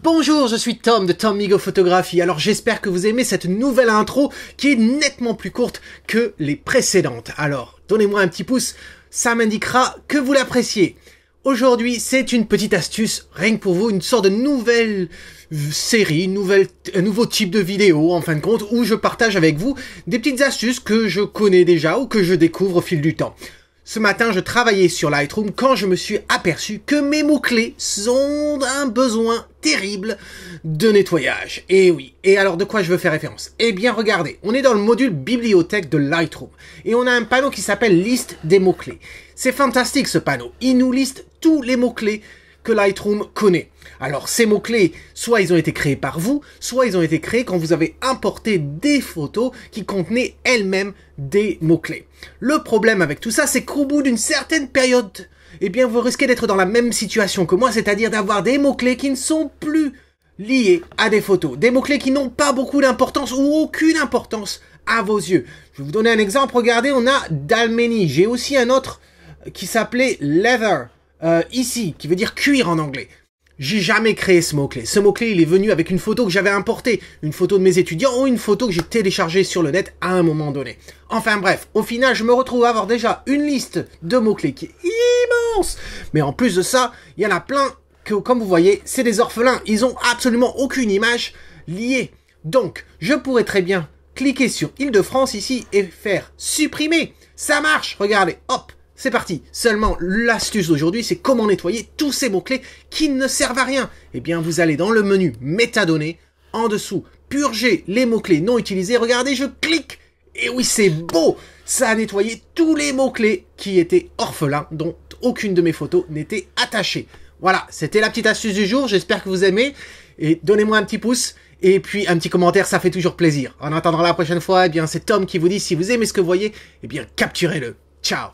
Bonjour, je suis Tom de Tom Migo Photographie. Alors j'espère que vous aimez cette nouvelle intro qui est nettement plus courte que les précédentes. Alors donnez-moi un petit pouce, ça m'indiquera que vous l'appréciez. Aujourd'hui, c'est une petite astuce, rien que pour vous, une sorte de nouvelle série, un nouveau type de vidéo, en fin de compte, où je partage avec vous des petites astuces que je connais déjà ou que je découvre au fil du temps. Ce matin, je travaillais sur Lightroom quand je me suis aperçu que mes mots-clés ont un besoin terrible de nettoyage. Et oui, et alors de quoi je veux faire référence? Eh bien, regardez, on est dans le module bibliothèque de Lightroom et on a un panneau qui s'appelle liste des mots-clés. C'est fantastique ce panneau, il nous liste tous les mots-clés que Lightroom connaît. Alors ces mots-clés, soit ils ont été créés par vous, soit ils ont été créés quand vous avez importé des photos qui contenaient elles-mêmes des mots-clés. Le problème avec tout ça, c'est qu'au bout d'une certaine période, eh bien vous risquez d'être dans la même situation que moi, c'est-à-dire d'avoir des mots-clés qui ne sont plus liés à des photos, des mots-clés qui n'ont pas beaucoup d'importance ou aucune importance à vos yeux. Je vais vous donner un exemple, regardez, on a Dalmeny, j'ai aussi un autre qui s'appelait Leather, ici, qui veut dire cuir en anglais. J'ai jamais créé ce mot-clé. Ce mot-clé, il est venu avec une photo que j'avais importée, une photo de mes étudiants ou une photo que j'ai téléchargée sur le net à un moment donné. Enfin bref, au final, je me retrouve à avoir déjà une liste de mots-clés qui est immense. Mais en plus de ça, il y en a plein que, comme vous voyez, c'est des orphelins. Ils ont absolument aucune image liée. Donc, je pourrais très bien cliquer sur Île-de-France ici et faire supprimer. Ça marche, regardez, hop. C'est parti. Seulement, l'astuce d'aujourd'hui, c'est comment nettoyer tous ces mots-clés qui ne servent à rien. Eh bien, vous allez dans le menu métadonnées, en dessous, purger les mots-clés non utilisés. Regardez, je clique. Et oui, c'est beau. Ça a nettoyé tous les mots-clés qui étaient orphelins, dont aucune de mes photos n'était attachée. Voilà, c'était la petite astuce du jour. J'espère que vous aimez. Et donnez-moi un petit pouce. Et puis, un petit commentaire, ça fait toujours plaisir. En attendant la prochaine fois, eh bien, c'est Tom qui vous dit, si vous aimez ce que vous voyez, eh bien, capturez-le. Ciao.